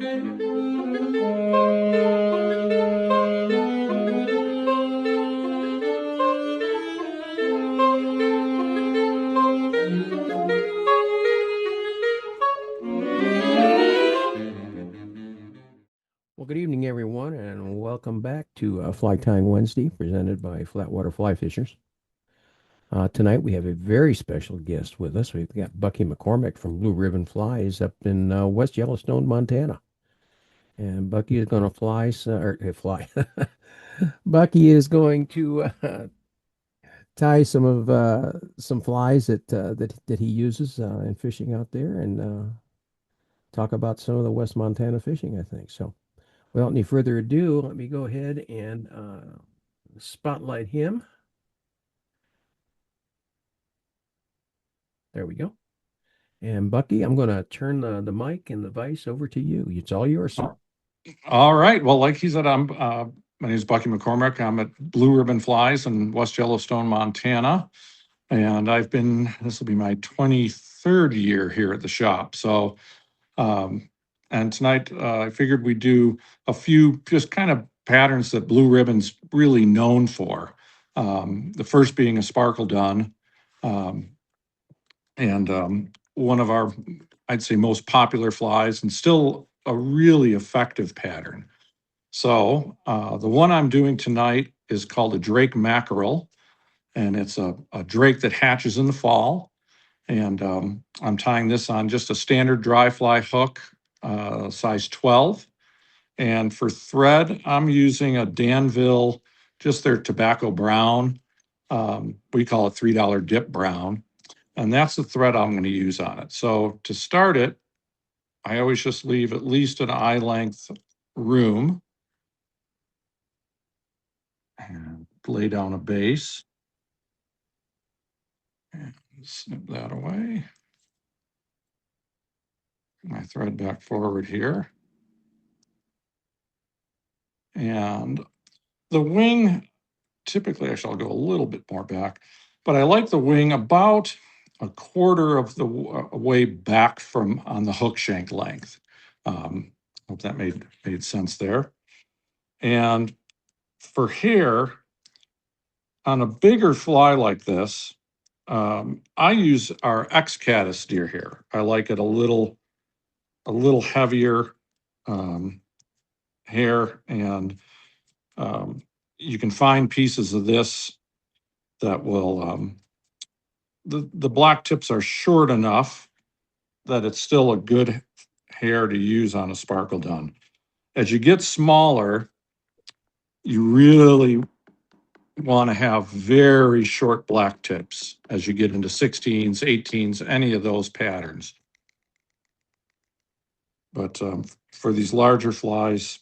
Well, good evening, everyone, and welcome back to Fly Tying Wednesday, presented by Flatwater Fly Fishers. Tonight we have a very special guest with us. We've got Bucky McCormik from Blue Ribbon Flies up in West Yellowstone, Montana. And Bucky is going to fly. Bucky is going to tie some flies that he uses in fishing out there, and talk about some of the West Montana fishing, I think. So, without any further ado, let me go ahead and spotlight him. There we go. And Bucky, I'm going to turn the mic and the vise over to you. It's all yours. All right. Well, like he said, my name is Bucky McCormik. I'm at Blue Ribbon Flies in West Yellowstone, Montana. And this will be my 23rd year here at the shop. So, and tonight I figured we'd do a few just kind of patterns that Blue Ribbon's really known for. The first being a sparkle dun. And one of our, I'd say, most popular flies, and still a really effective pattern. So the one I'm doing tonight is called a Drake Mackerel, and it's a drake that hatches in the fall. And I'm tying this on just a standard dry fly hook, size 12. And for thread, I'm using a Danville, just their tobacco brown. We call it $3 dip brown. And that's the thread I'm going to use on it. So to start it, I always just leave at least an eye length room and lay down a base and snip that away. My thread back forward here. And the wing, typically I shall go a little bit more back, but I like the wing about a quarter of the way back from on the hook shank length. Hope that made sense there. And for hair, on a bigger fly like this, I use our Caddis deer hair. I like it a little heavier hair, and you can find pieces of this that will, the black tips are short enough that it's still a good hair to use on a sparkle dun. As you get smaller, you really want to have very short black tips as you get into 16s, 18s, any of those patterns. But for these larger flies,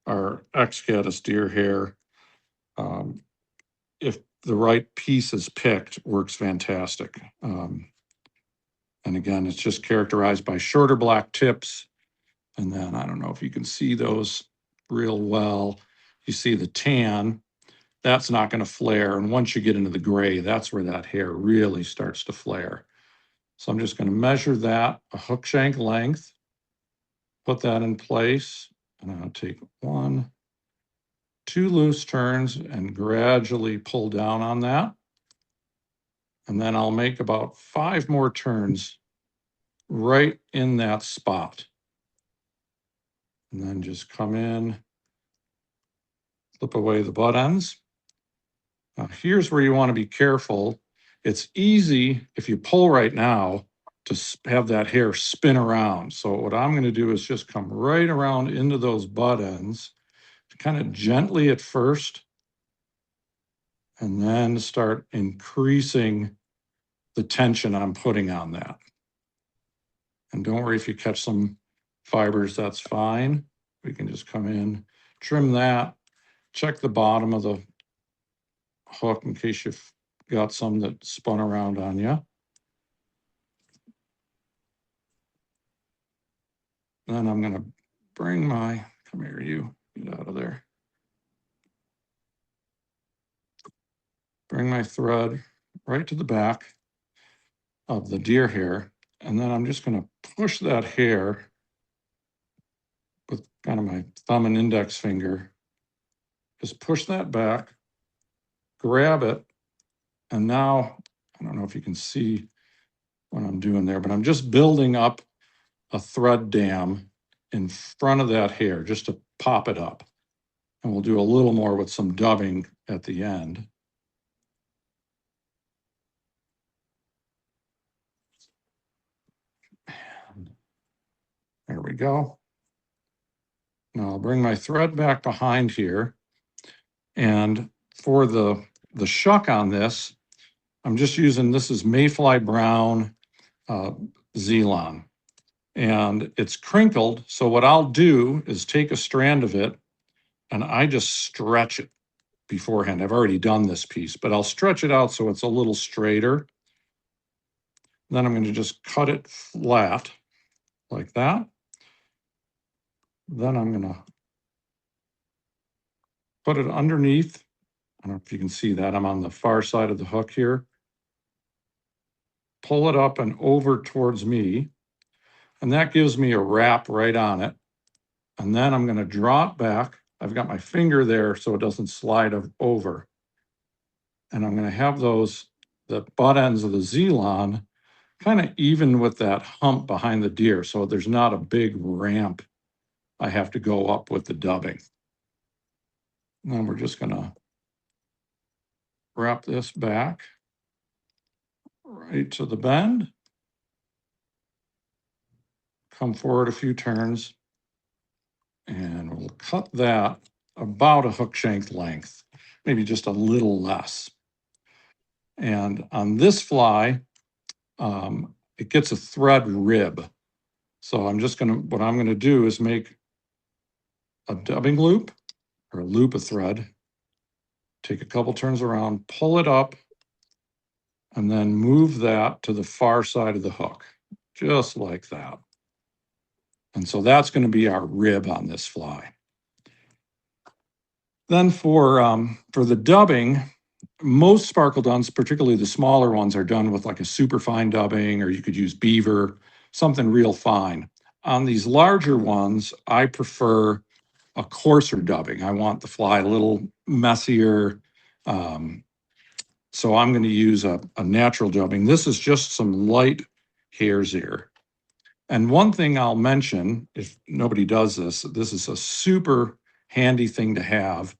our Caddis deer hair, if the right piece is picked, works fantastic. And again, it's just characterized by shorter black tips. And then I don't know if you can see those real well. You see the tan, that's not going to flare. And once you get into the gray, that's where that hair really starts to flare. So I'm just going to measure that, a hook shank length, put that in place, and I'll take 1, 2 loose turns and gradually pull down on that. And then I'll make about 5 more turns right in that spot. And then just come in, flip away the butt ends. Now here's where you want to be careful. It's easy if you pull right now to have that hair spin around. So what I'm going to do is just come right around into those butt ends, kind of gently at first, and then start increasing the tension I'm putting on that. And don't worry if you catch some fibers, that's fine. We can just come in, trim that, check the bottom of the hook in case you've got some that spun around on you. Then I'm going to bring come here, you, get out of there. Bring my thread right to the back of the deer hair. And then I'm just going to push that hair kind of my thumb and index finger. Just push that back, grab it, and now, I don't know if you can see what I'm doing there, but I'm just building up a thread dam in front of that hair just to pop it up. And we'll do a little more with some dubbing at the end. There we go. Now I'll bring my thread back behind here. And for the shuck on this, I'm just using, this is Mayfly Brown Zelon. And it's crinkled. So what I'll do is take a strand of it and I just stretch it beforehand. I've already done this piece, but I'll stretch it out so it's a little straighter. Then I'm going to just cut it flat like that. Then I'm going to put it underneath. I don't know if you can see that. I'm on the far side of the hook here. Pull it up and over towards me. And that gives me a wrap right on it. And then I'm going to draw it back. I've got my finger there so it doesn't slide over. And I'm going to have the butt ends of the Zelon kind of even with that hump behind the deer. So there's not a big ramp I have to go up with the dubbing. And then we're just going to wrap this back right to the bend. Come forward a few turns. And we'll cut that about a hook shank length, maybe just a little less. And on this fly, it gets a thread rib. So I'm just what I'm gonna do is make a dubbing loop or a loop of thread, take a couple turns around, pull it up, and then move that to the far side of the hook, just like that. And so that's gonna be our rib on this fly. Then for the dubbing, most sparkle duns, particularly the smaller ones, are done with like a super fine dubbing, or you could use beaver, something real fine. On these larger ones, I prefer a coarser dubbing. I want the fly a little messier. So I'm going to use a natural dubbing. This is just some light hare's ear. And one thing I'll mention, if nobody does this, this is a super handy thing to have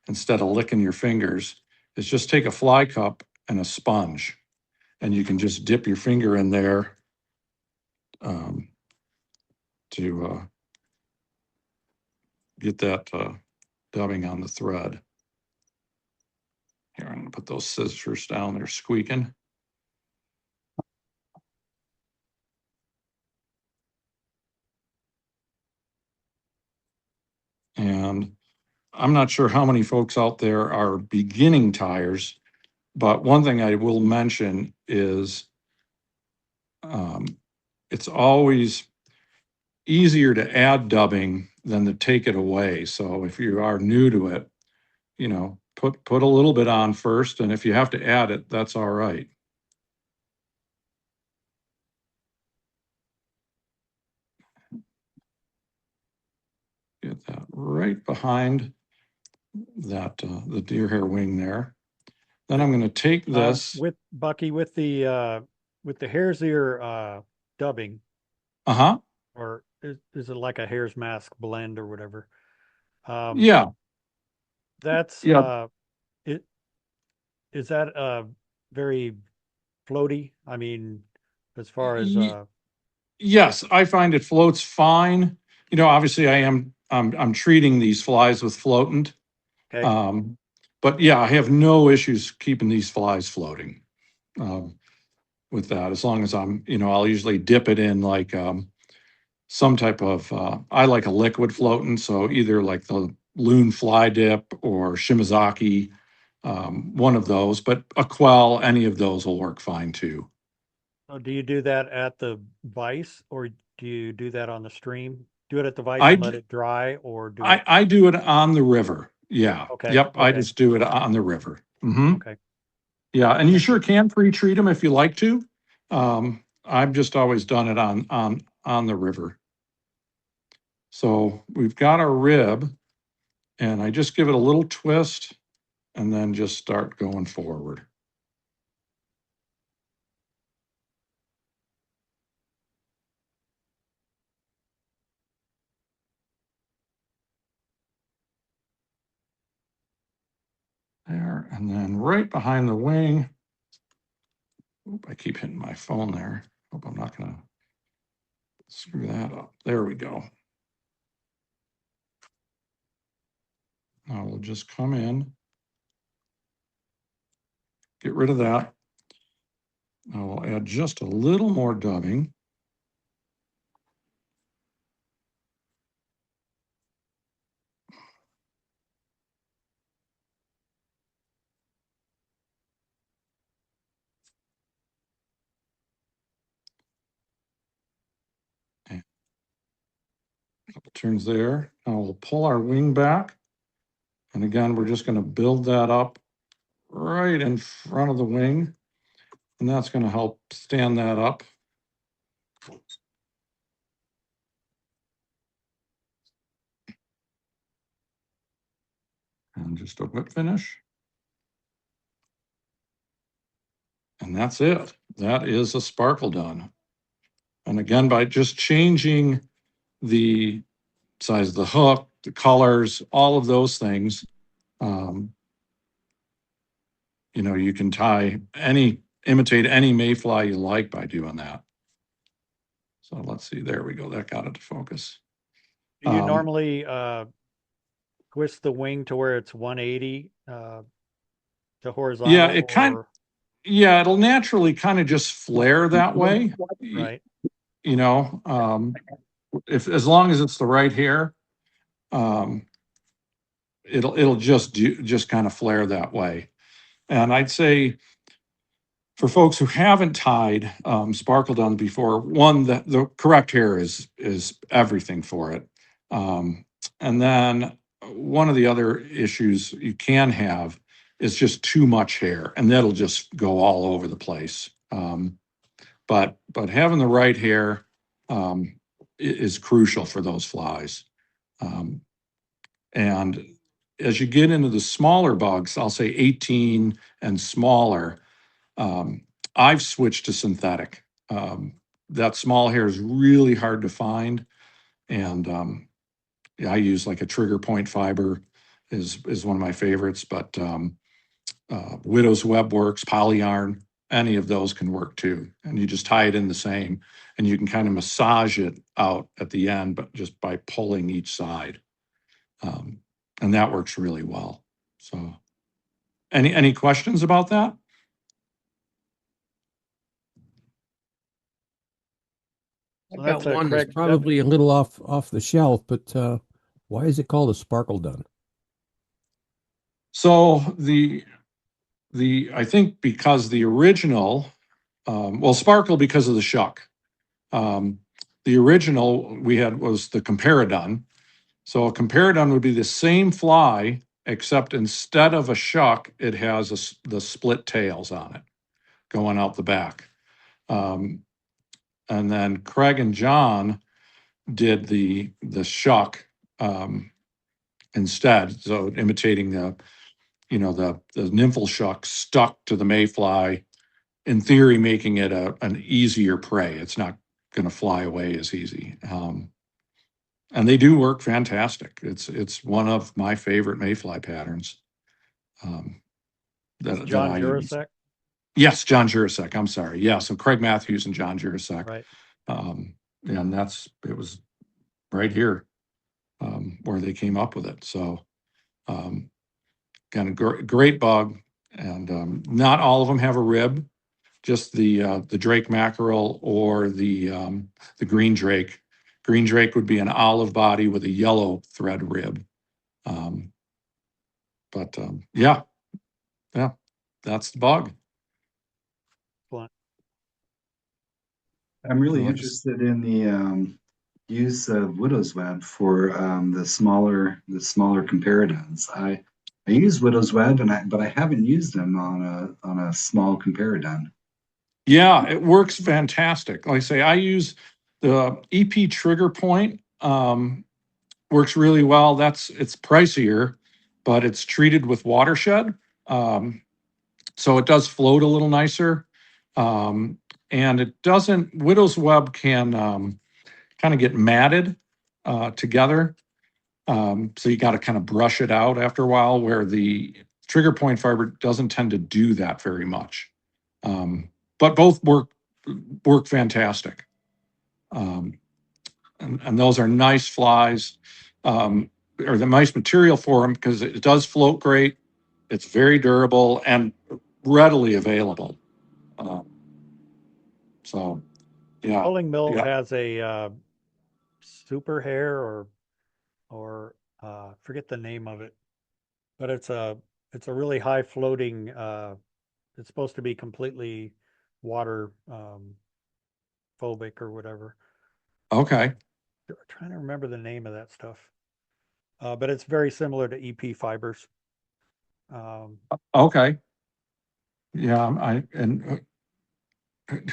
instead of licking your fingers, is just take a fly cup and a sponge, and you can just dip your finger in there to get that dubbing on the thread. Here, I'm going to put those scissors down, they're squeaking. And I'm not sure how many folks out there are beginning tires, but one thing I will mention is it's always easier to add dubbing than to take it away. So if you are new to it, you know, put a little bit on first, and if you have to add it, that's all right. Get that right behind that the deer hair wing there. Then I'm going to take this with Bucky with the hare's ear dubbing. Or is it like a hare's mask blend or whatever? Yeah. That's is that very floaty? I mean, as far as yes, I find it floats fine. You know, obviously I'm treating these flies with floatant. okay. But yeah, I have no issues keeping these flies floating with that, as long as I'm, you know, I'll usually dip it in like some type of, I like a liquid floatant, so either like the Loon Fly Dip or Shimazaki, one of those, but a Quell, any of those will work fine too. So do you do that at the vise, or do you do that on the stream? Do it at the vise I and let it dry, or do it? I do it on the river. Yeah. Okay. Yep. I Okay. just do it on the river. Mhm. Okay. Yeah, and you sure can pre-treat them if you like to. I've just always done it on the river. So we've got our rib, and I just give it a little twist and then just start going forward. There, and then right behind the wing. Oop, I keep hitting my phone there. Hope I'm not going to screw that up. There we go. Now we'll just come in, get rid of that. Now we'll add just a little more dubbing. Couple turns there. Now we'll pull our wing back. And again, we're just going to build that up right in front of the wing. And that's going to help stand that up. And just a whip finish. And that's it. That is a sparkle done. And again, by just changing the size of the hook, the colors, all of those things, you know, you can imitate any mayfly you like by doing that. So let's see, there we go. That got it to focus. Do you normally twist the wing to where it's 180 to horizontal? Yeah, it'll naturally kind of just flare that way. Right. You know, as long as it's the right hair, it'll just kind of flare that way. And I'd say for folks who haven't tied sparkle done before, one, the correct hair is everything for it. And then one of the other issues you can have is just too much hair, and that'll just go all over the place. But having the right hair is crucial for those flies. And as you get into the smaller bugs, I'll say 18 and smaller, I've switched to synthetic. That small hair is really hard to find. And I use like a trigger point fiber is one of my favorites, but Widow's Web works, Polyyarn, any of those can work too. And you just tie it in the same, and you can kind of massage it out at the end, but just by pulling each side. And that works really well. So any questions about that? I got one that's probably a little off the shelf, but why is it called a sparkle dun? So I think because the original, sparkle because of the shuck. The original we had was the comparadun. So a comparadun would be the same fly, except instead of a shuck, it has the split tails on it going out the back. And then Craig and John did the shuck instead. So imitating the nymphal shuck stuck to the mayfly, in theory, making it an easier prey. It's not going to fly away as easy. And they do work fantastic. It's one of my favorite mayfly patterns. That John Jurasek? Yes, John Jurasek. I'm sorry. Yeah, so Craig Matthews and John Jurasek. Right. And it was right here where they came up with it. So kind of great bug. And not all of them have a rib. Just the Drake Mackerel or the green Drake. Green Drake would be an olive body with a yellow thread rib. Yeah, that's the bug. I'm really interested in the use of Widow's Web for the smaller comparaduns. I use Widow's Web, but I haven't used them on a small comparadun. Yeah, it works fantastic. Like I say, I use the EP trigger point works really well. It's pricier, but it's treated with watershed. So it does float a little nicer. And it doesn't, widow's web can kind of get matted together. So you got to kind of brush it out after a while, where the trigger point fiber doesn't tend to do that very much. But both work fantastic. And those are nice flies, or the nice material for them, because it does float great. It's very durable and readily available. So, yeah. Rolling Mills Yeah. has a super hair or forget the name of it, but it's a really high floating. It's supposed to be completely water phobic or whatever. Okay. I'm trying to remember the name of that stuff, but it's very similar to EP fibers. Okay. Yeah.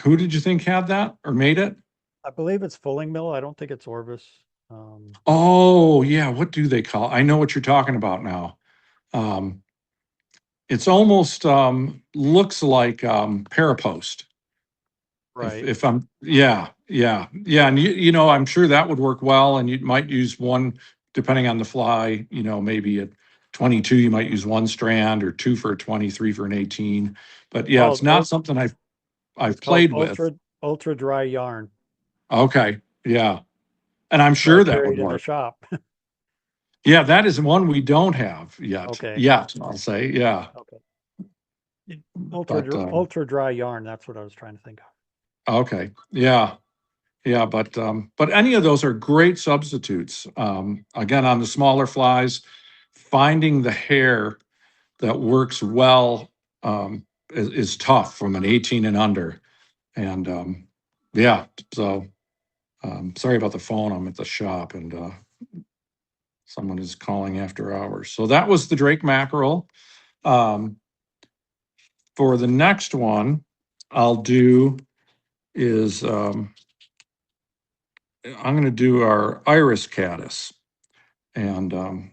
Who did you think had that or made it? I believe it's Fulling Mill. I don't think it's Orvis. Oh, yeah. What do they call? I know what you're talking about now. It's almost looks like Parapost. Right. If I'm, yeah. And you know, I'm sure that would work well. And you might use one, depending on the fly, you know, maybe at 22, you might use one strand, or two for a 23 for an 18. But yeah, it's not something I've it's called played with. ultra dry yarn. Okay. Yeah. And I'm I sure that carry would it in the work. shop. Yeah, that is one we don't have yet. Okay. Yet, I'll say. Yeah. Okay. But, Ultra dry yarn. That's what I was trying to think of. okay. Yeah. Yeah. But any of those are great substitutes. Again, on the smaller flies, finding the hair that works well is tough from an 18 and under. And yeah, so sorry about the phone. I'm at the shop, and someone is calling after hours. So that was the Drake Mackerel. For the next one, I'll do is I'm going to do our iris caddis. And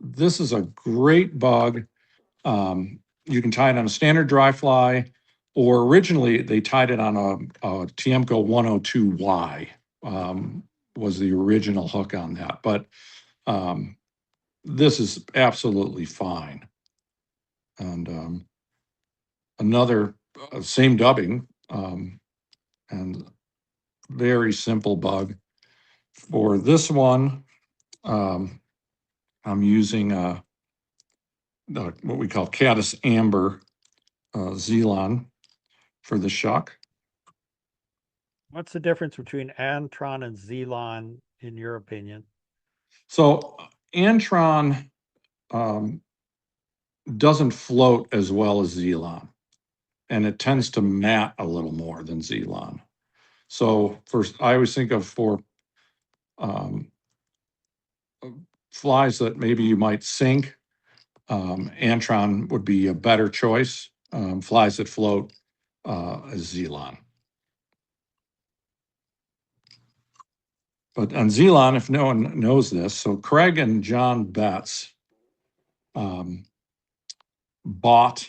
this is a great bug. You can tie it on a standard dry fly, or originally they tied it on a Tiemco 102Y, was the original hook on that. But this is absolutely fine. And another same dubbing, and very simple bug. For this one, I'm using what we call Caddis Amber Zelon for the shuck. What's the difference between Antron and Zelon, in your opinion? So Antron doesn't float as well as Zelon, and it tends to mat a little more than Zelon. So first, I always think of for flies that maybe you might sink, Antron would be a better choice. Flies that float is Zelon. But on Zelon, if no one knows this, so Craig and John Betts bought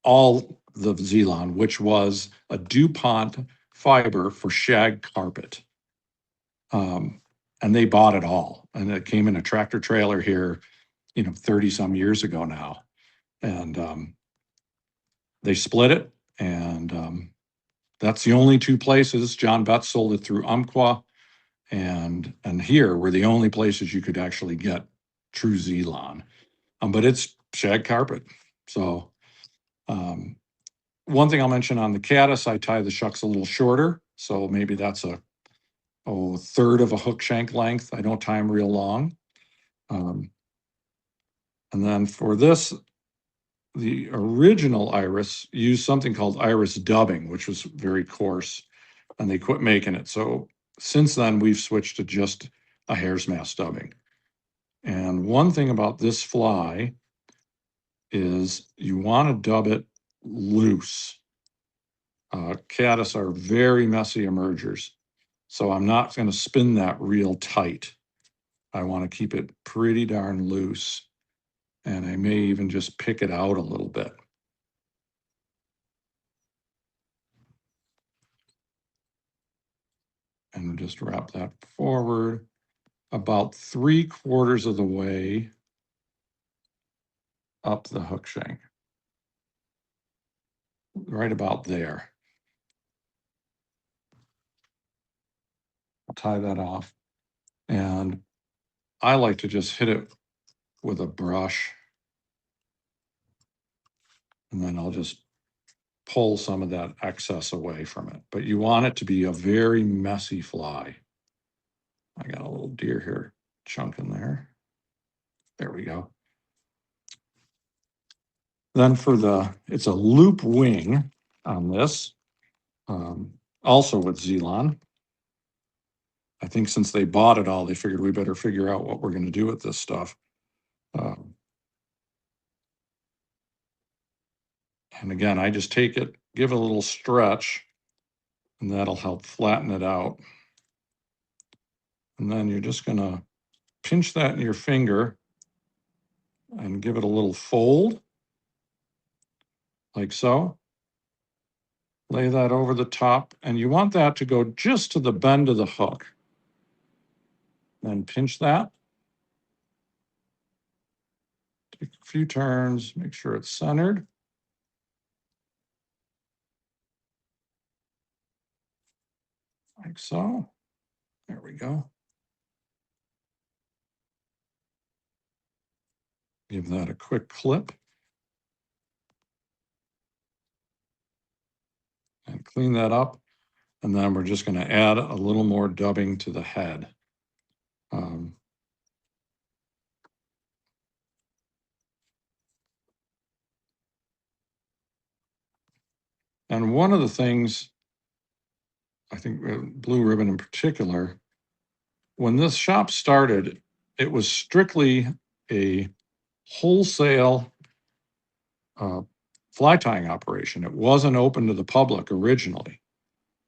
all the Zelon, which was a DuPont fiber for shag carpet. And they bought it all. And it came in a tractor trailer here, 30 some years ago now. And they split it. And that's the only two places. John Betts sold it through Umpqua. And here were the only places you could actually get true Zelon. But it's shag carpet. So one thing I'll mention on the Caddis, I tie the shucks a little shorter. So maybe that's a third of a hook shank length. I don't tie them real long. And then for this, the original iris used something called iris dubbing, which was very coarse, and they quit making it. So since then, we've switched to just a hare's mask dubbing. And one thing about this fly is you want to dub it loose. Caddis are very messy emergers. So I'm not going to spin that real tight. I want to keep it pretty darn loose. And I may even just pick it out a little bit. And just wrap that forward about 3/4 of the way up the hook shank. Right about there. I'll tie that off. And I like to just hit it with a brush. And then I'll just pull some of that excess away from it. But you want it to be a very messy fly. I got a little deer hair chunk in there. There we go. Then it's a loop wing on this, also with Zelon. I think since they bought it all, they figured we better figure out what we're going to do with this stuff. And again, I just take it, give it a little stretch, and that'll help flatten it out. And then you're just going to pinch that in your finger and give it a little fold, like so. Lay that over the top, and you want that to go just to the bend of the hook. Then pinch that. Take a few turns, make sure it's centered. Like so. There we go. Give that a quick clip. And clean that up. And then we're just going to add a little more dubbing to the head. And one of the things, I think Blue Ribbon in particular, when this shop started, it was strictly a wholesale fly tying operation. It wasn't open to the public originally.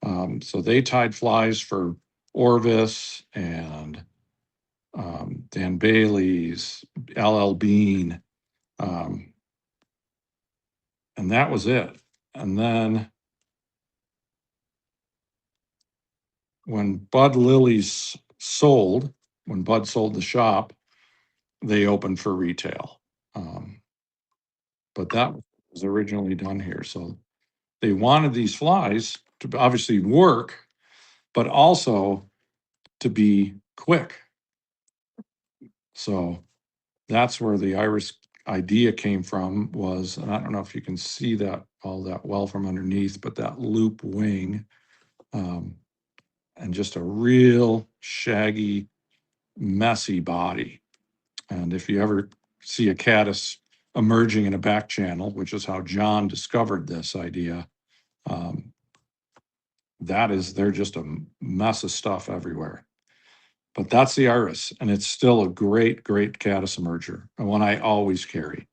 So they tied flies for Orvis and Dan Bailey's, LL Bean, and that was it. And then when Bud Lilly's sold, when Bud sold the shop, they opened for retail. But that was originally done here. So they wanted these flies to obviously work, but also to be quick. So that's where the Iris idea came from, was, and I don't know if you can see that all that well from underneath, but that loop wing, and just a real shaggy, messy body. And if you ever see a caddis emerging in a back channel, which is how John discovered this idea, they're just a mess of stuff everywhere. But that's the Iris, and it's still a great, great caddis emerger, and one I always carry.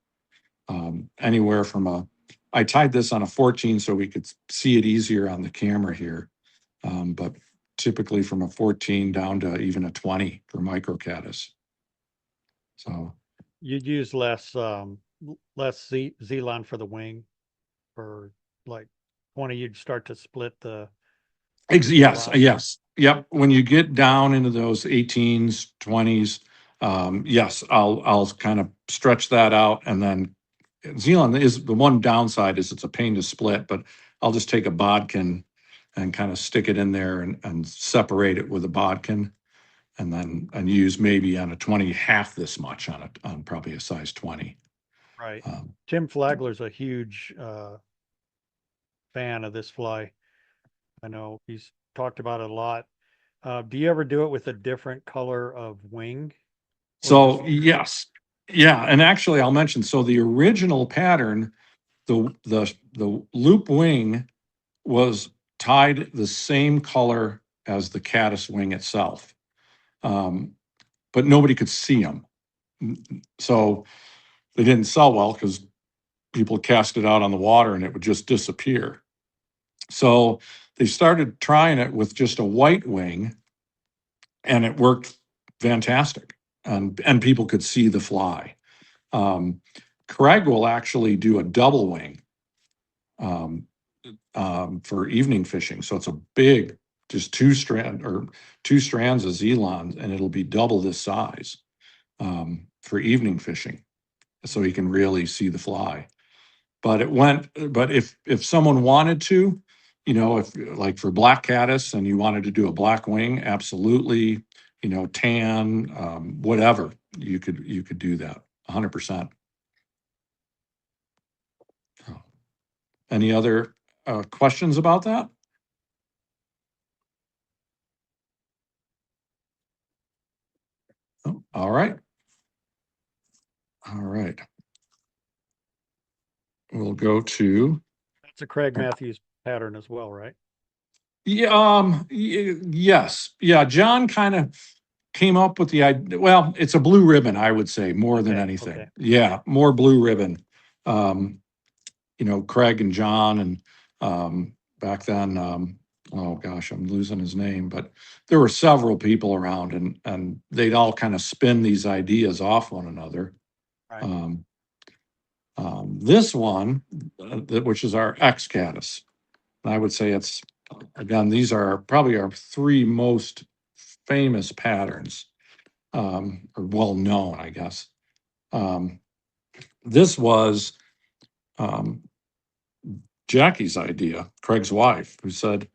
Anywhere from I tied this on a 14 so we could see it easier on the camera here, but typically from a 14 down to even a 20 for micro caddis. So you'd use less Zelon for the wing, or like 20, you'd start to split the. yes, yep. When you get down into those 18s, 20s, yes, I'll kind of stretch that out, and then Zelon is the one downside is it's a pain to split, but I'll just take a bodkin and kind of stick it in there and separate it with a bodkin, and then use maybe on a 20 half this much on probably a size 20. Right. Tim Flagler's a huge fan of this fly. I know he's talked about it a lot. Do you ever do it with a different color of wing? So yes, yeah, and actually I'll mention, so the original pattern, the loop wing was tied the same color as the caddis wing itself, but nobody could see them, so they didn't sell well because people cast it out on the water and it would just disappear. So they started trying it with just a white wing, and it worked fantastic. And people could see the fly. Craig will actually do a double wing um, for evening fishing. So it's a big, just two strands of Zelon, and it'll be double this size for evening fishing, so he can really see the fly. But if someone wanted to, if like for black caddis and you wanted to do a black wing, absolutely, tan, whatever, you could do that 100%. Any other questions about that? Oh, all right. All right. We'll go to, That's a Craig Matthews pattern as well, right? yeah, yes. Yeah, John kind of came up with the idea. Well, it's a blue ribbon, I would say, more than Okay, anything. okay. Yeah, more blue ribbon. Craig and John, and back then, oh gosh, I'm losing his name, but there were several people around, and they'd all kind of spin these ideas off one another. Right. This one, which is our X Caddis, I would say it's, again, these are probably our three most famous patterns, or well known, I guess. This was um, Jackie's idea, Craig's wife, who said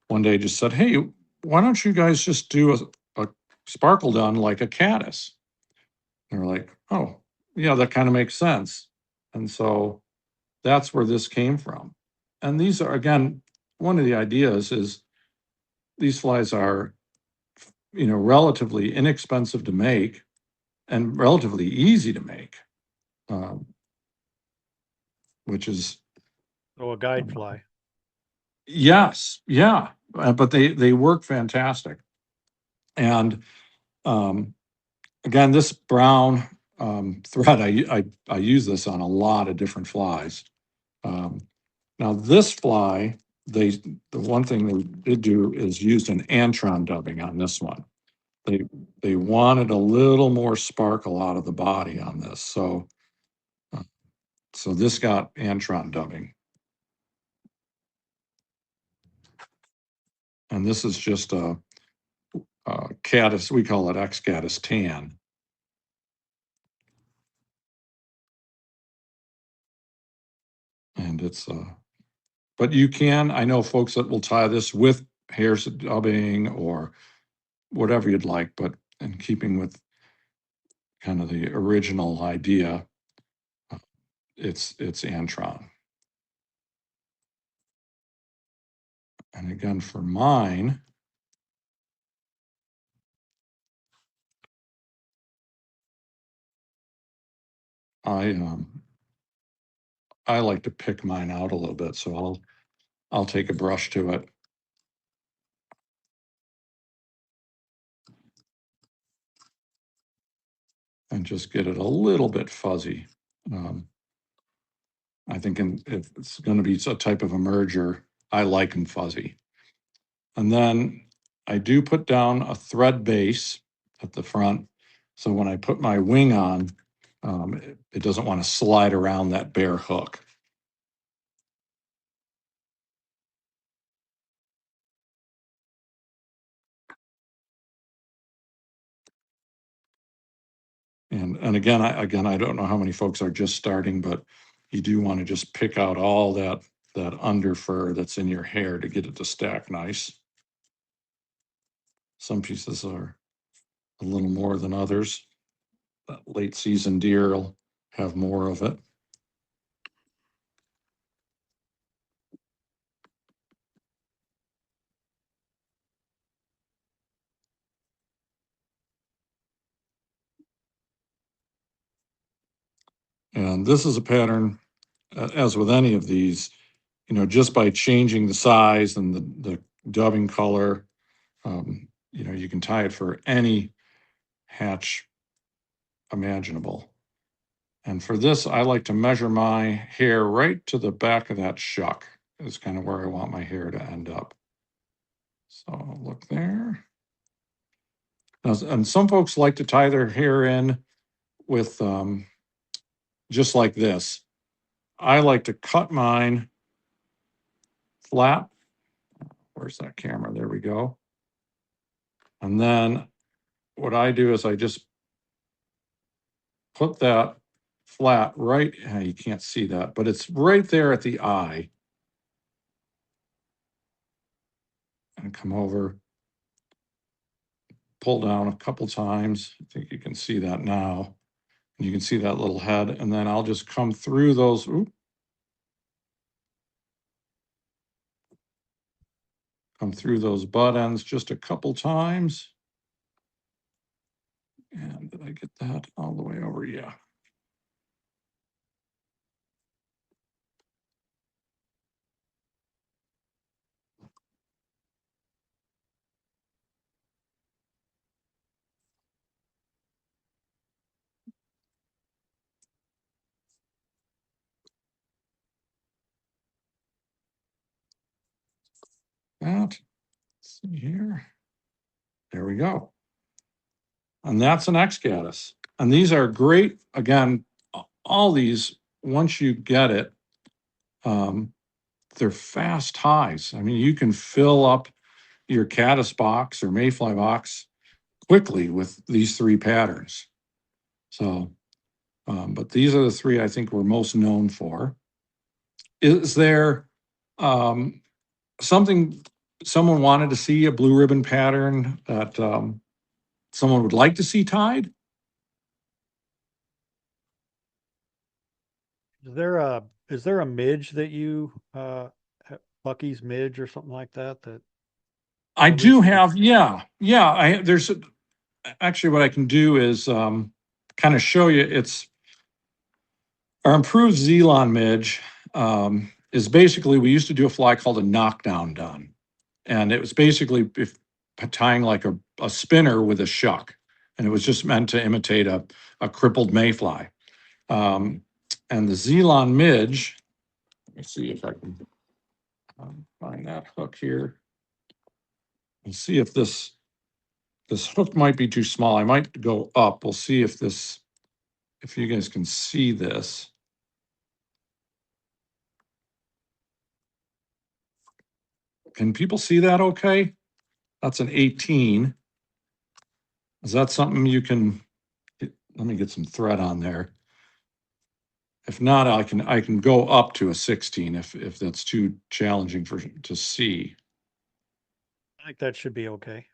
one day, just said, "Hey, why don't you guys just do a sparkle done like a caddis?" And we're like, "Oh, yeah, that kind of makes sense." And so that's where this came from. And these are, again, one of the ideas is these flies are, relatively inexpensive to make and relatively easy to make, um, which is, So a guide fly. yes, yeah, but they work fantastic. And again, this brown thread, I use this on a lot of different flies. Now this fly, the one thing they did do is used an antron dubbing on this one. They wanted a little more sparkle out of the body on this, so this got antron dubbing, and this is just a caddis. We call it X Caddis tan. And it's but you can, I know folks that will tie this with hairs dubbing or whatever you'd like, but in keeping with kind of the original idea, it's antron. And again, for mine, I I like to pick mine out a little bit, so I'll take a brush to it. And just get it a little bit fuzzy. I think if it's going to be a type of a merger, I like them fuzzy. And then I do put down a thread base at the front. So when I put my wing on, it doesn't want to slide around that bare hook. And again, I don't know how many folks are just starting, but you do want to just pick out all that under fur that's in your hair to get it to stack nice. Some pieces are a little more than others. Late season deer will have more of it. And this is a pattern, as with any of these, just by changing the size and the dubbing color, you can tie it for any hatch imaginable. And for this, I like to measure my hair right to the back of that shuck. is kind of where I want my hair to end up. So look there. Now, and some folks like to tie their hair in with just like this. I like to cut mine flat. Where's that camera? There we go. And then what I do is I just put that flat right, you can't see that, but it's right there at the eye. And come over, pull down a couple times. I think you can see that now. And you can see that little head. And then I'll just come through those. Come through those butt ends just a couple times. And did I get that all the way over? Yeah. That. Let's see here. There we go. And that's an Caddis. And these are great. Again, all these, once you get it, they're fast ties. I mean, you can fill up your Caddis box or mayfly box quickly with these three patterns. So, but these are the three I think we're most known for. Is there something someone wanted to see, a blue ribbon pattern that someone would like to see tied? Is there a midge that you Bucky's midge or something like that? That I do have, yeah. There's actually what I can do is kind of show you. It's our improved Zelon midge. Is basically, we used to do a fly called a knockdown done. And it was basically tying like a spinner with a shuck. And it was just meant to imitate a crippled mayfly. And the Zelon midge, let me see if I can find that hook here. And see if this hook might be too small. I might go up. We'll see if you guys can see this. Can people see that okay? That's an 18. Is that something you can, let me get some thread on there. If not, I can go up to a 16 if that's too challenging to see. I think that should be okay.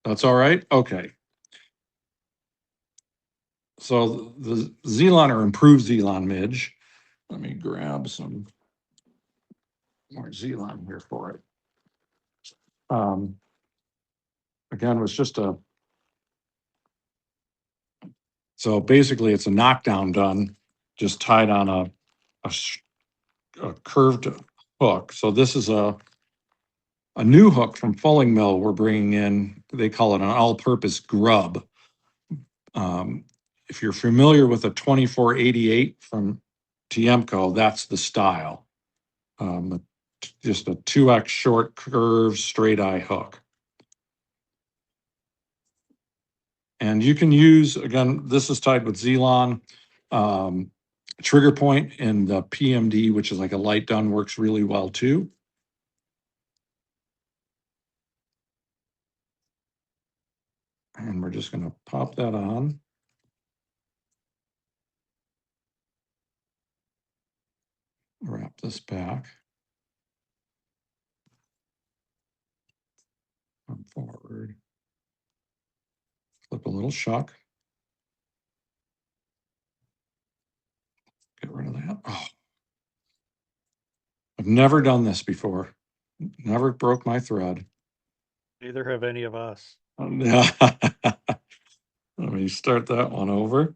That's all right? Okay. So the Zelon or improved Zelon midge, let me grab some more Zelon here for it. Again, was just so basically it's a knockdown done, just tied on a curved hook. So this is a new hook from Fulling Mill we're bringing in. They call it an all-purpose grub. If you're familiar with a 2488 from Tiemco, that's the style. Just a 2x short curved straight eye hook. And you can use, again, this is tied with Zelon. Trigger point in the PMD, which is like a light done, works really well too. And we're just going to pop that on. Wrap this back. Come forward. Flip a little shuck. Get rid of that. Oh. I've never done this before. Never broke my thread. Neither have any of us. Let me start that one over.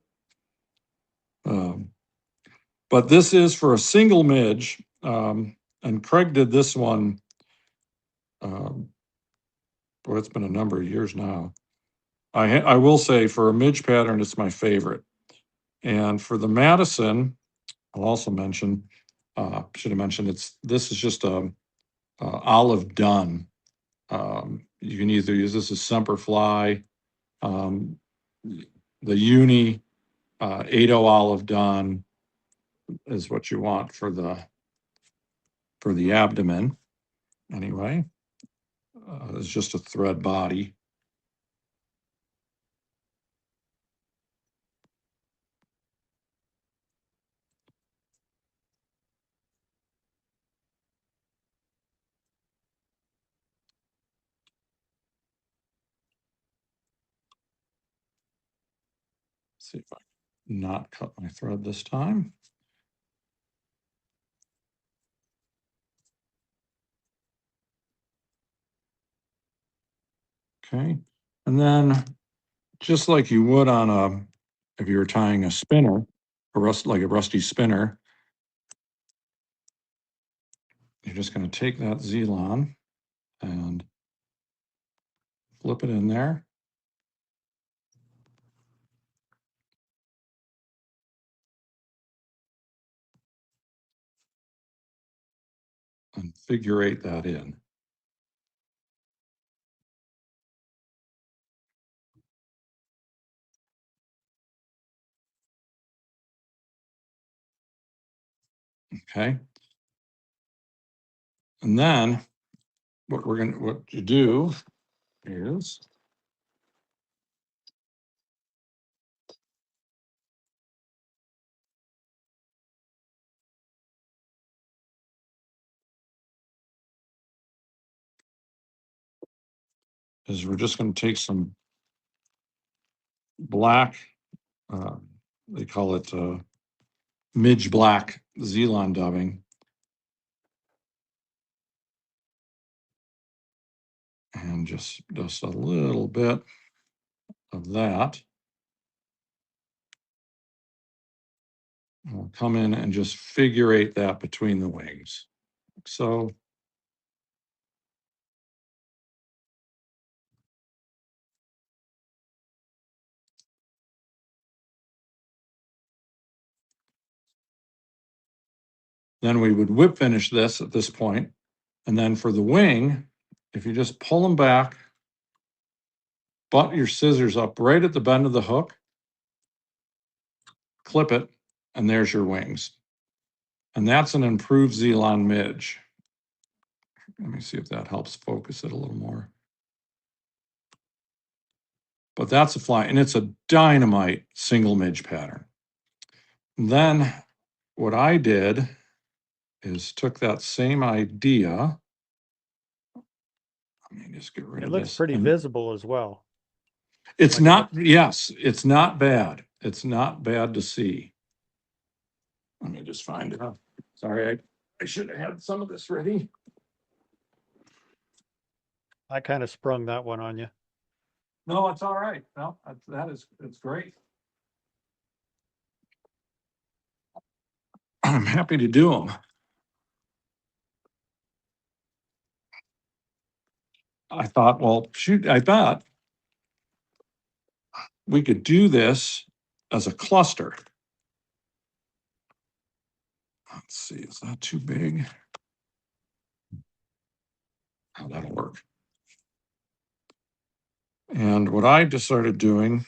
But this is for a single midge, and Craig did this one. Boy, it's been a number of years now. I will say for a midge pattern, it's my favorite. And for the Madison, I'll also mention, should have mentioned this is just a olive dun. You can either use this as Semperfli, the uni 8.0 olive dun is what you want for the abdomen. Anyway, it's just a thread body. See if I can not cut my thread this time. Okay, and then just like you would on if you were tying a spinner, like a rusty spinner, you're just going to take that Zelon and flip it in there. And figure eight that in. Okay. And then what you do is we're just going to take some black, they call it MIdge black Zelon dubbing. And just a little bit of that. We'll come in and just figure eight that between the wings. So then we would whip finish this at this point. And then for the wing, if you just pull them back, butt your scissors up right at the bend of the hook, clip it, and there's your wings. And that's an improved Zelon midge. Let me see if that helps focus it a little more. But that's a fly, and it's a dynamite single midge pattern. And then what I did is took that same idea. Let me just get rid It of looks this. pretty visible as well. It's Like not, yes, it's not bad. It's not bad to see. Let me just find it. Sorry, I should have had some of this ready. I kind of sprung that one on you. No, it's all right. No, it's great. I'm happy to do them. I thought, well, shoot, I thought we could do this as a cluster. Let's see, is that too big? Oh, that'll work. And what I just started doing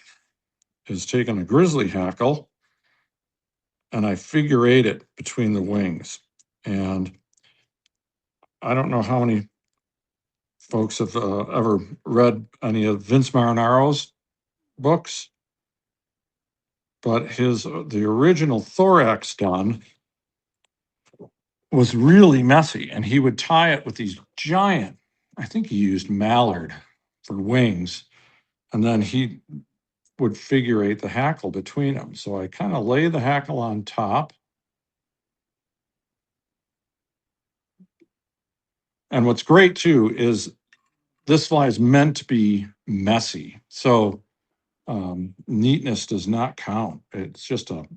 is taking a grizzly hackle and I figure eight it between the wings. And I don't know how many folks have ever read any of Vince Marinaro's books, but the original thorax done was really messy, and he would tie it with these giant, I think he used mallard for wings, and then he would figure eight the hackle between them. So I kind of lay the hackle on top. And what's great too is this fly is meant to be messy. So neatness does not count. It's just an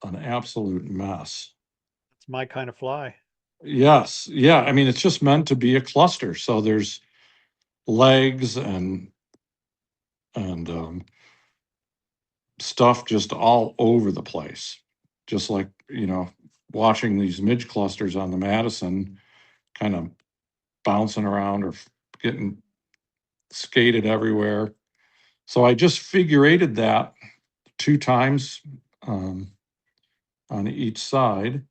absolute mess. It's my kind of fly. Yes. Yeah. I mean, it's just meant to be a cluster. So there's legs and stuff just all over the place. Just like, watching these midge clusters on the Madison kind of bouncing around or getting skated everywhere. So I just figure eighted that 2 times on each side.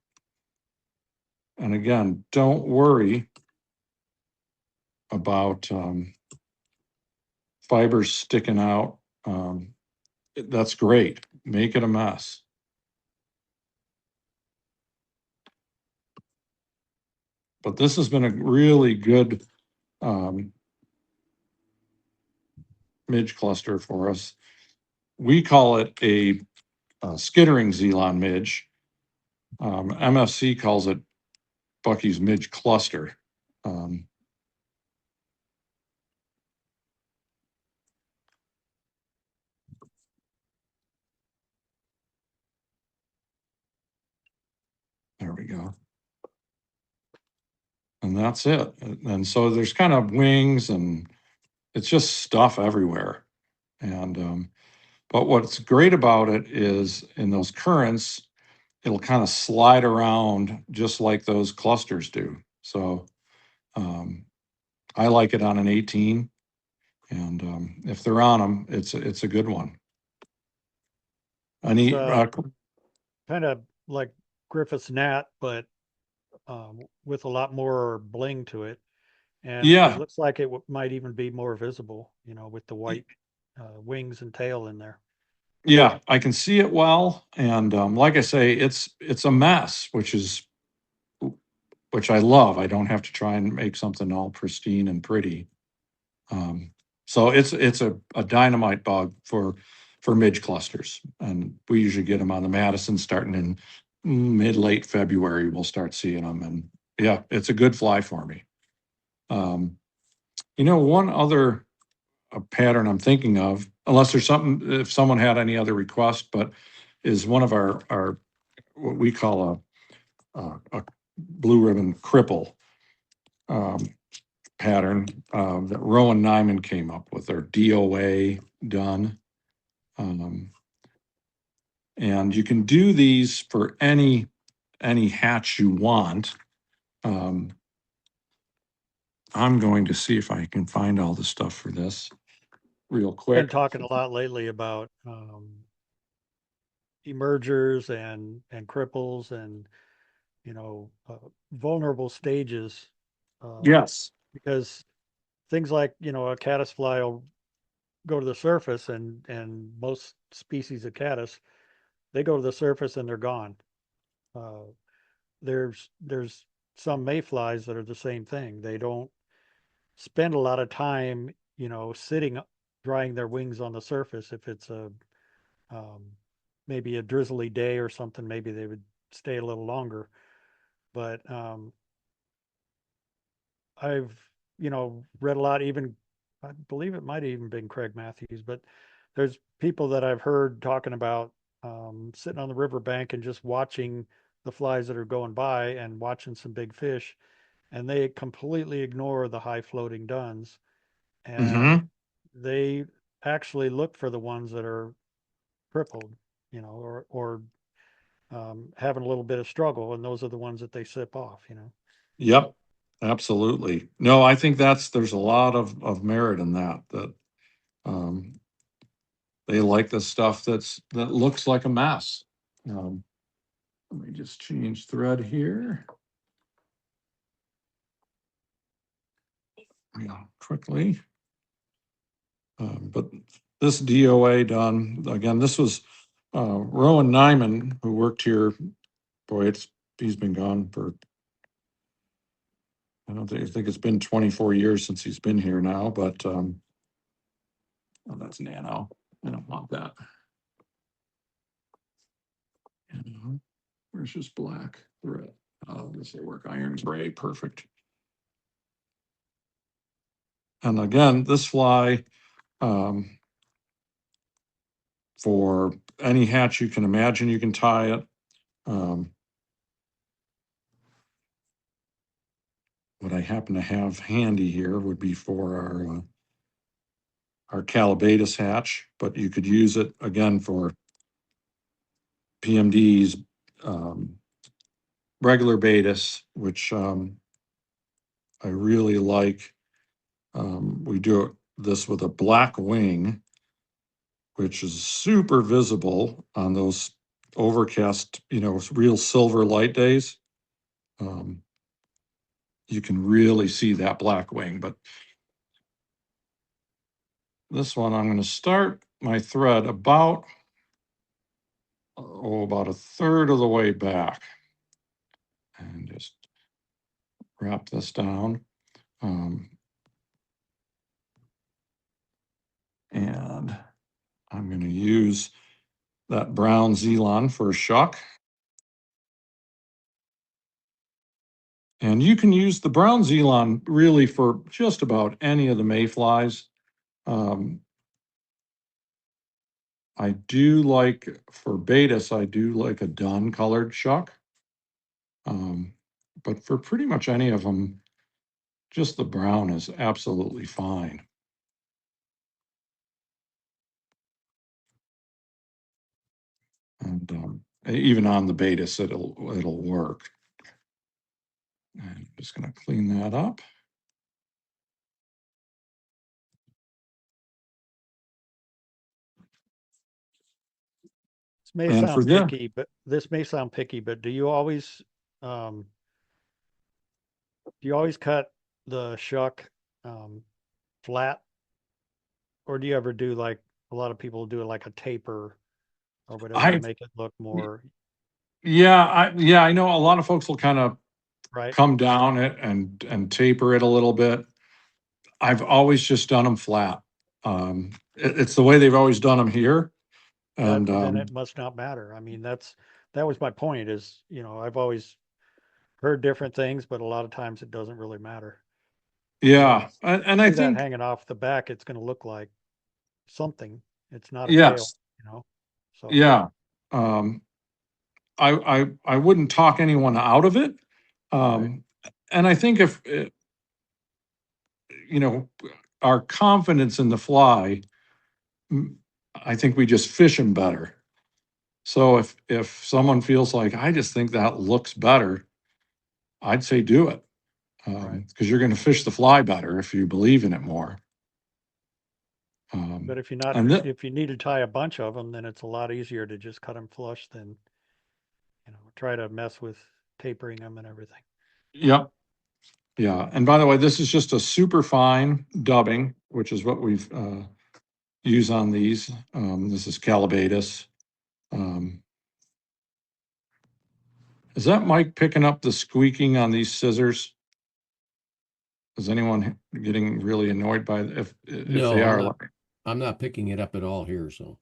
And again, don't worry about fibers sticking out. That's great. Make it a mess. But this has been a really good midge cluster for us. We call it a skittering Zelon midge. MFC calls it Bucky's midge cluster. There we go. And that's it. And so there's kind of wings and it's just stuff everywhere. And but what's great about it is in those currents, it'll kind of slide around just like those clusters do. So I like it on an 18, and if they're on them, it's a good one. I need kind of like Griffith's gnat, but with a lot more bling to it. And yeah, it looks like it might even be more visible, you know, with the white wings and tail in there. yeah, I can see it well, and like I say, it's a mess, which I love. I don't have to try and make something all pristine and pretty. So it's a dynamite bug for midge clusters, and we usually get them on the Madison starting in mid-late February. We'll start seeing them, and yeah, it's a good fly for me. One other pattern I'm thinking of, unless there's something, if someone had any other request, but is one of our what we call a blue ribbon cripple pattern that Rowan Nyman came up with, their DOA done. And you can do these for any hatch you want. I'm going to see if I can find all the stuff for this real quick. Been talking a lot lately about emergers and cripples and vulnerable stages. Yes. Because things like a caddis fly will go to the surface, and most species of caddis, they go to the surface and they're gone. There's some mayflies that are the same thing. They don't spend a lot of time, sitting, drying their wings on the surface. If it's maybe a drizzly day or something, maybe they would stay a little longer. But I've, read a lot, even I believe it might have even been Craig Matthews, but there's people that I've heard talking about sitting on the riverbank and just watching the flies that are going by and watching some big fish, and they completely ignore the high floating duns, and they actually look for the ones that are crippled, or having a little bit of struggle, and those are the ones that they sip off. Yep, absolutely. No, I think there's a lot of merit in that they like the stuff that looks like a mess. Let me just change thread here. Quickly. But this DOA done, again, this was Rowan Nyman, who worked here. Boy, he's been gone for, I don't think it's been 24 years since he's been here now, but oh, that's nano. I don't want that. Where's just black thread? This will work. Iron gray, perfect. And again, this fly, for any hatch you can imagine, you can tie it. What I happen to have handy here would be for our Beatis hatch, but you could use it again for PMDs, regular Beatis, which I really like. We do this with a black wing, which is super visible on those overcast, real silver light days. You can really see that black wing, but this one, I'm going to start my thread about a third of the way back and just wrap this down. And I'm going to use that brown Zelon for a shuck. And you can use the brown Zelon really for just about any of the mayflies. I do like, for Beatis, I do like a dun colored shuck. But for pretty much any of them, just the brown is absolutely fine. And even on the Beatis, it'll work. And I'm just going to clean that up. This may And sound for picky, but do you always cut the shuck flat, or do you ever do like a lot of people do like a taper or whatever to make it look more I know a lot of folks will kind of right? come down it and taper it a little bit. I've always just done them flat. It's the way they've always done them here. And Then it must not matter. I mean, that was my point is, I've always heard different things, but a lot of times it doesn't really matter. yeah, and I See that think, hanging off the back, it's going to look like something. It's not a tail, yes, So yeah. I wouldn't talk anyone out of it. Right. And I think if, our confidence in the fly, I think we just fish them better. So if someone feels like, I just think that looks better, I'd say do it. Right. Because you're going to fish the fly better if you believe in it more. But if you need to tie a bunch of them, then it's a lot easier to just cut them flush than, try to mess with tapering them and everything. Yep. Yeah. And by the way, this is just a super fine dubbing, which is what we've used on these. This is Calibatis. Is that Mike picking up the squeaking on these scissors? Is anyone getting really annoyed by if No, they I'm are? not, I'm not picking it up at all here. So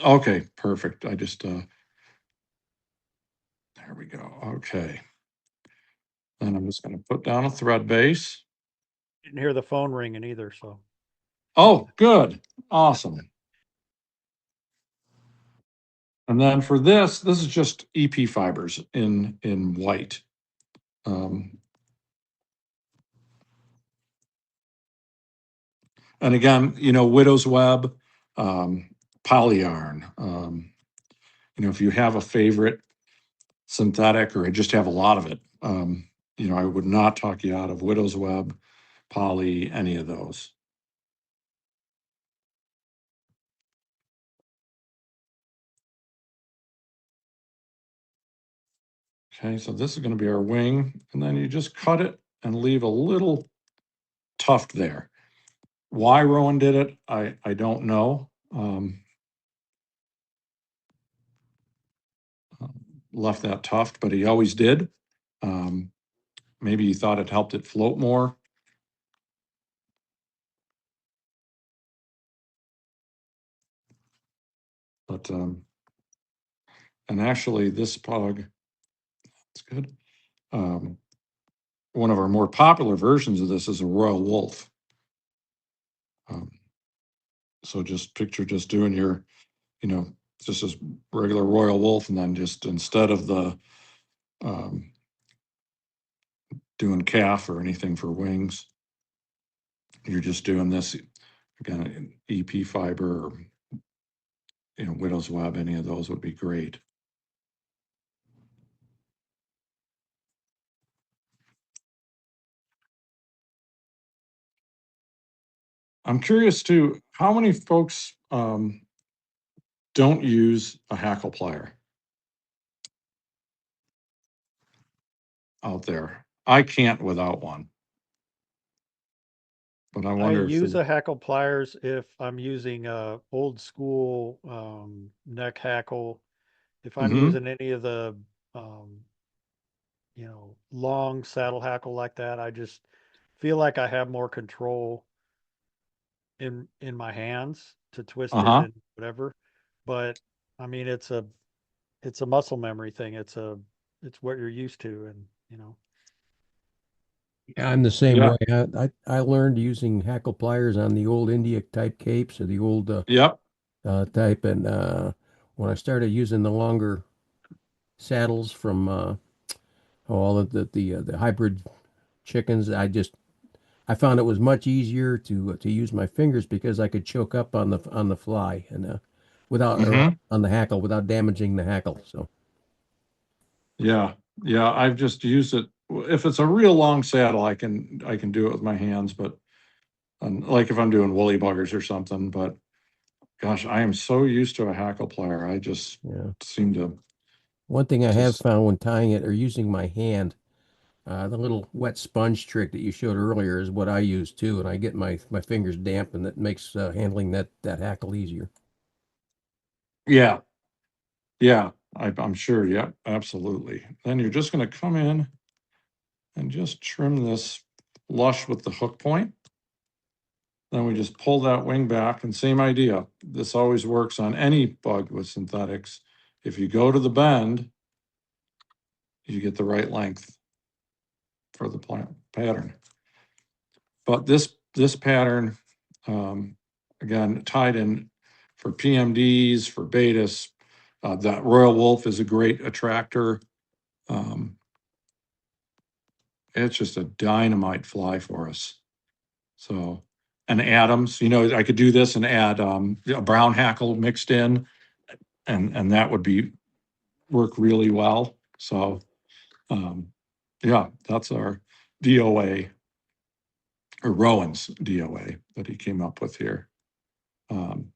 Okay, perfect. I just there we go. Okay. Then I'm just going to put down a thread base. Didn't hear the phone ringing either, so. Oh, good. Awesome. And then for this is just EP fibers in white. And again, widow's web, polyyarn. If you have a favorite synthetic or just have a lot of it, I would not talk you out of widow's web, poly, any of those. Okay, so this is going to be our wing, and then you just cut it and leave a little tuft there. Why Rowan did it, I don't know. Left that tuft, but he always did. Maybe he thought it helped it float more. But and actually, this pug, it's good. One of our more popular versions of this is a royal wolf. So just picture just doing your, just as regular royal wolf, and then just instead of the doing calf or anything for wings, you're just doing this again, EP fiber or widow's web. Any of those would be great. I'm curious too, how many folks don't use a hackle plier out there? I can't without one. But I I wonder if use they, a hackle pliers if I'm using a old school neck hackle. If I'm Mhm. using any of the um, long saddle hackle like that, I just feel like I have more control in my hands to twist it Uh-huh. and whatever. But I mean, it's a muscle memory thing. It's what you're used to, and Yeah, I'm the same Yeah. way. I learned using hackle pliers on the old India type capes or the old Yep. type, and when I started using the longer saddles from all of the hybrid chickens, I found it was much easier to use my fingers because I could choke up on the fly and without or Mm-hmm. on the hackle without damaging the hackle. So Yeah. Yeah. I've just used it. If it's a real long saddle, I can do it with my hands, but like if I'm doing woolly buggers or something, but gosh, I am so used to a hackle plier. I just yeah. seem to One thing I have just found when tying it or using my hand, the little wet sponge trick that you showed earlier is what I use too, and I get my fingers damp, and that makes handling that hackle easier. yeah. Yeah. I'm sure. Yeah, absolutely. Then you're just going to come in and just trim this flush with the hook point. Then we just pull that wing back, and same idea. This always works on any bug with synthetics. If you go to the bend, you get the right length for the pattern. But this pattern, again, tied in for PMDs, for Beatis. That Royal Wolf is a great attractor. Um, it's just a dynamite fly for us. So, and Adams, I could do this and add a brown hackle mixed in, and that would be work really well. So, um, yeah, that's our DOA or Rowan's DOA that he came up with here. Um,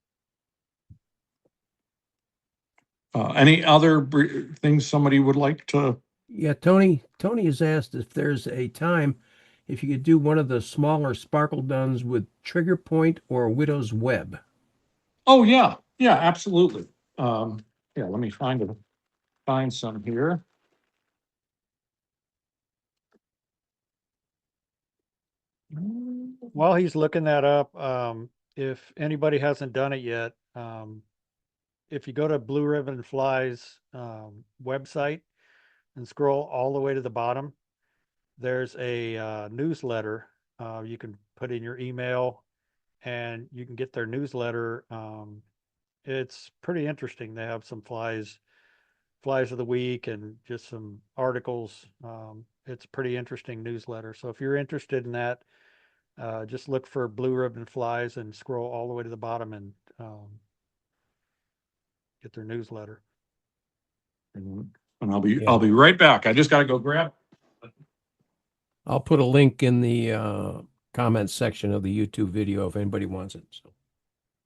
any other things somebody would like to? Yeah, Tony has asked if there's a time if you could do one of the smaller sparkle duns with trigger point or widow's web. Oh yeah, yeah, absolutely. Yeah, let me find some here. while he's looking that up, if anybody hasn't done it yet, if you go to Blue Ribbon Flies website and scroll all the way to the bottom, there's a newsletter. You can put in your email and you can get their newsletter. It's pretty interesting. They have some flies of the week and just some articles. It's a pretty interesting newsletter. So if you're interested in that, just look for Blue Ribbon Flies and scroll all the way to the bottom and get their newsletter. And I'll Yeah, be right back. I just got to go grab. I'll put a link in the comments section of the YouTube video if anybody wants it. So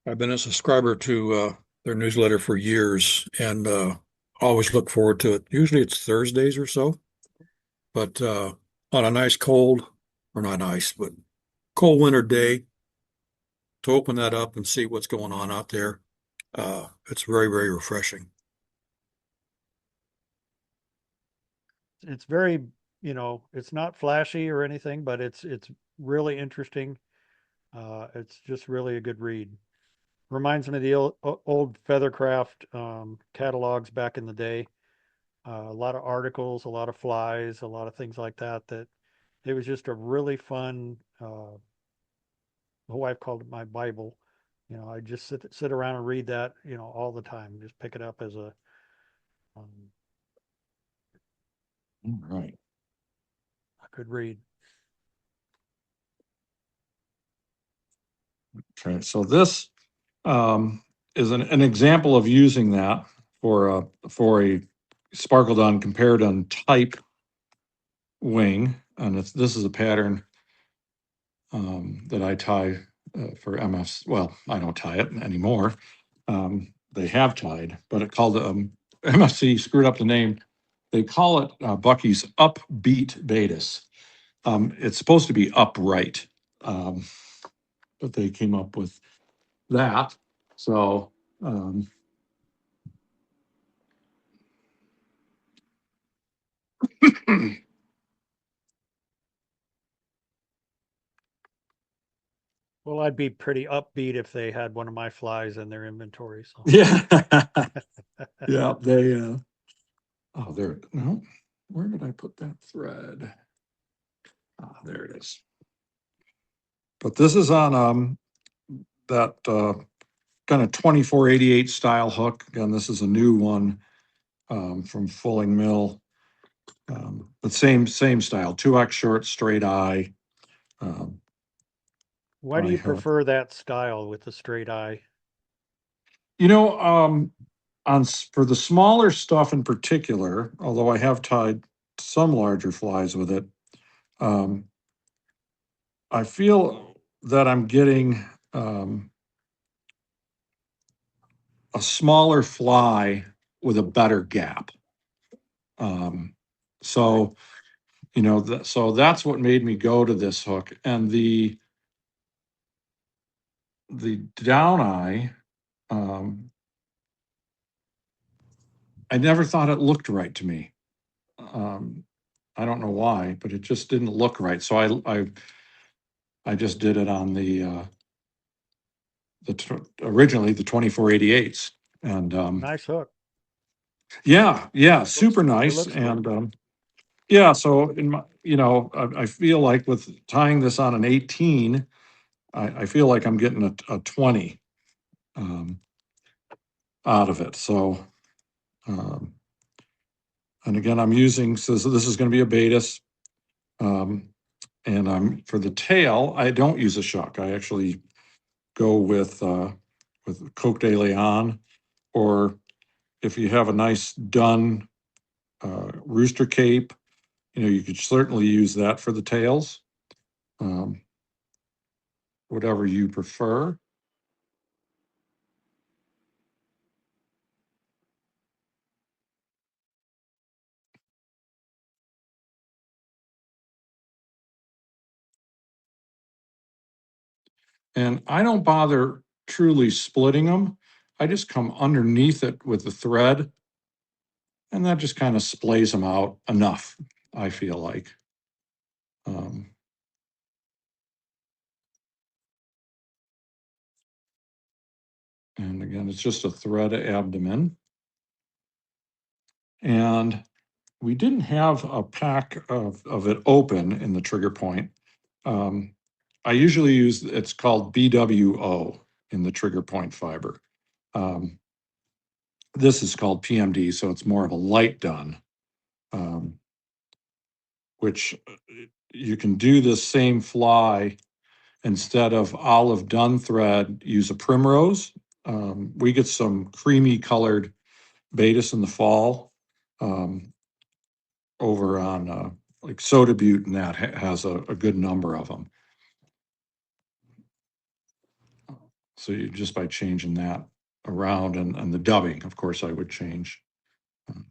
I've been a subscriber to their newsletter for years and always look forward to it. Usually it's Thursdays or so, but on a nice cold, or not nice, but cold winter day, to open that up and see what's going on out there, it's very, very refreshing. It's very, it's not flashy or anything, but it's really interesting. It's just really a good read. Reminds me of the old Feathercraft catalogs back in the day. A lot of articles, a lot of flies, a lot of things like that. That it was just a really fun. My wife called it my Bible. I just sit around and read that, all the time. Just pick it up as um, All right. a good read. Okay, so this is an example of using that for a sparkled on compared on type wing, and this is a pattern that I tie for MFs. Well, I don't tie it anymore. They have tied, but it called MFC screwed up the name. They call it Bucky's Upbeat Beatis. It's supposed to be upright, but they came up with that. So Well, I'd be pretty upbeat if they had one of my flies in their inventory. So yeah, yeah, they. Oh, there. No, where did I put that thread? Ah, there it is. But this is on that kind of 2488 style hook. Again, this is a new one from Fulling Mill. But same style, 2X short, straight eye. why do you hook. prefer that style with the straight eye? You know, for the smaller stuff in particular, although I have tied some larger flies with it, I feel that I'm getting a smaller fly with a better gap. So, you know, so that's what made me go to this hook. And the down eye, I never thought it looked right to me. I don't know why, but it just didn't look right. So I just did it on the originally the 2488s, and Nice hook. yeah, super It nice. looks good. And yeah, so in my, you know, I feel like with tying this on an 18, I feel like I'm getting a 20 out of it. So, and again, I'm using, so this is going to be a Beatis. And for the tail, I don't use a shuck. I actually go with Coke de Leon, or if you have a nice done rooster cape, you know, you could certainly use that for the tails. Whatever you prefer. And I don't bother truly splitting them. I just come underneath it with the thread, and that just kind of splays them out enough, I feel like. And again, it's just a thread abdomen. And we didn't have a pack of it open in the trigger point. I usually use, it's called BWO in the trigger point fiber. This is called PMD, so it's more of a light done, which you can do this same fly instead of olive dun thread, use a primrose. We get some creamy colored Beatis in the fall over on like Soda Butte, and that has a good number of them. So you just by changing that around, and the dubbing, of course, I would change. And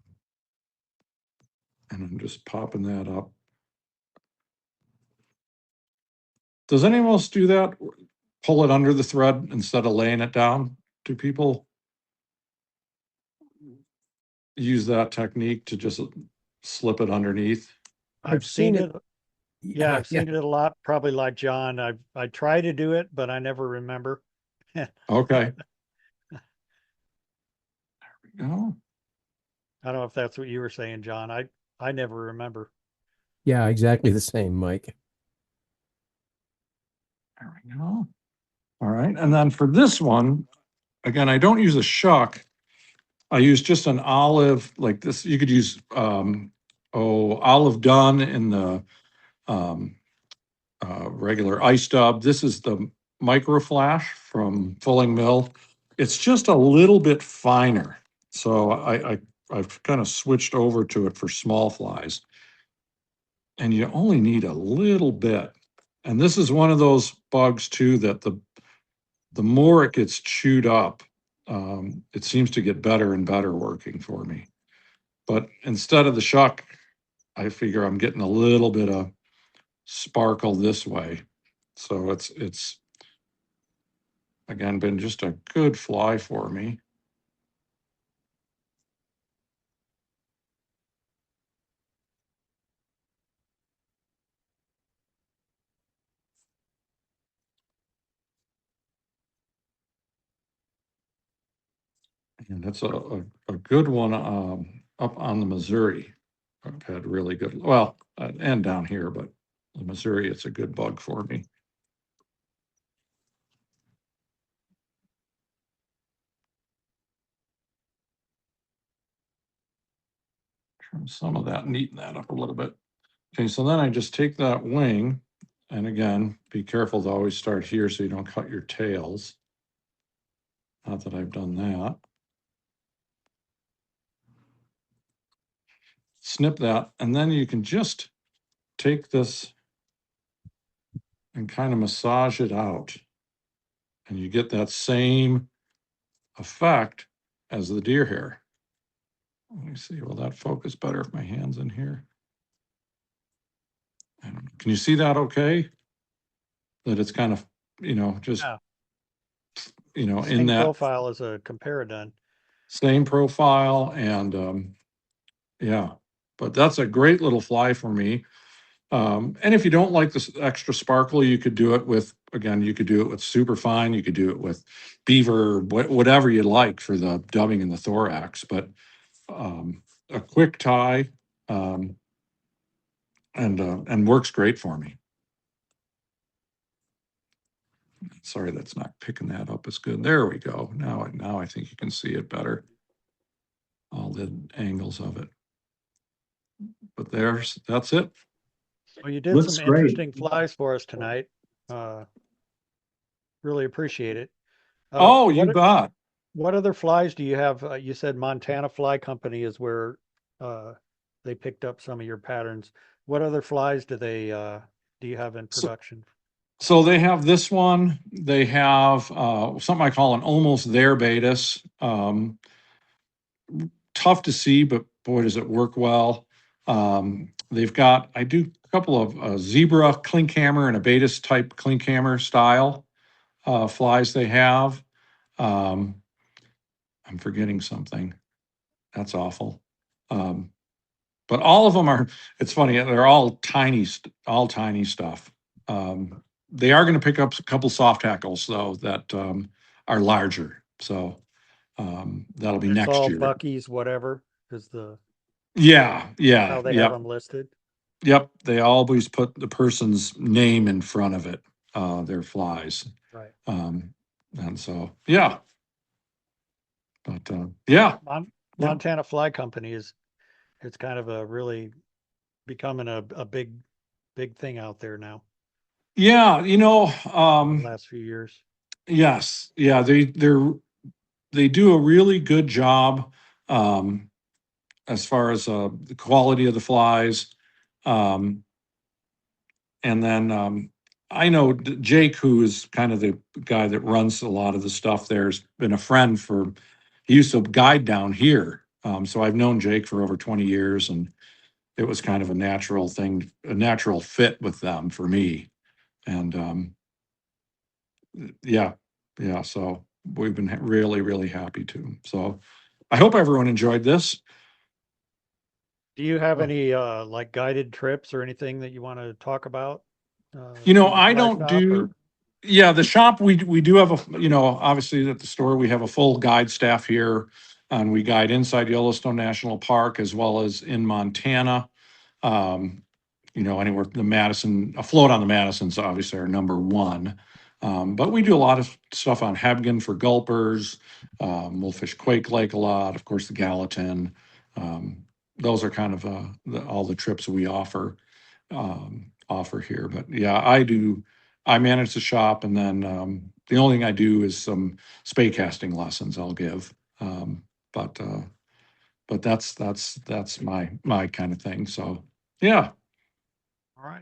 I'm just popping that up. Does anyone else do that? Pull it under the thread instead of laying it down? Do people use that technique to just slip it underneath? I've seen it. Yeah, I've yeah. seen it a lot. Probably like John. I try to do it, but I never remember. Okay. There we go. I don't know if that's what you were saying, John. I never remember. Yeah, exactly the same, Mike. There we go. All right. And then for this one, again, I don't use a shuck. I use just an olive like this. You could use olive done in the regular ice dub. This is the micro flash from Fulling Mill. It's just a little bit finer. So I've kind of switched over to it for small flies. And you only need a little bit. And this is one of those bugs too that the more it gets chewed up, it seems to get better and better working for me. But instead of the shuck, I figure I'm getting a little bit of sparkle this way. So it's again been just a good fly for me. And that's a good one up on the Missouri. I've had really good, well, and down here, but the Missouri, it's a good bug for me. Trim some of that, neaten that up a little bit. Okay, so then I just take that wing, and again, be careful to always start here so you don't cut your tails. Not that I've done that. Snip that, and then you can just take this and kind of massage it out. And you get that same effect as the deer hair. Let me see, will that focus better if my hand's in here? I don't know. Can you see that okay? That it's kind of, just, Yeah. in Same that profile as a comparadun. same profile and yeah, but that's a great little fly for me. And if you don't like this extra sparkle, you could do it with, again, you could do it with superfine, you could do it with beaver, whatever you like for the dubbing in the thorax, but a quick tie and works great for me. Sorry, that's not picking that up as good. There we go. Now I think you can see it better. All the angles of it. But that's it. Well, you did Looks some great. interesting flies for us tonight. Really appreciate it. Oh, you bet. What other flies do you have? You said Montana Fly Company is where they picked up some of your patterns. What other flies do you have in production? So they have this one. They have something I call an almost there Beatis. Tough to see, but boy, does it work well. They've got, I do a couple of zebra clink hammer and a Beatis type clink hammer style flies they have. I'm forgetting something. That's awful. But all of them are, it's funny, they're all tiny stuff. They are going to pick up a couple soft hackles though that are larger. So that'll be It's next all year. Bucky's, whatever is the Yeah, how they have them listed. Yep, they always put the person's name in front of it, their flies. Right. And so, yeah. But yeah. Montana Fly Company it's kind of a really becoming a big thing out there now. Yeah, The last few years. yes. Yeah, they do a really good job as far as the quality of the flies. And then I know Jake, who is kind of the guy that runs a lot of the stuff there, has been a friend he used to guide down here. So I've known Jake for over 20 years, and it was kind of a natural thing, a natural fit with them for me. And yeah, so we've been really, really happy to. So I hope everyone enjoyed this. Do you have any like guided trips or anything that you want to talk about? I don't do. Yeah, the shop we do have obviously at the store we have a full guide staff here, and we guide inside Yellowstone National Park as well as in Montana. Anywhere the Madison, afloat on the Madison's obviously our number one. But we do a lot of stuff on Hebgen for gulpers. We'll fish Quake Lake a lot, of course, the Gallatin. Those are kind of all the trips we offer here. But yeah, I manage the shop, and then the only thing I do is some spay casting lessons I'll give. But that's my kind of thing. So yeah. All right.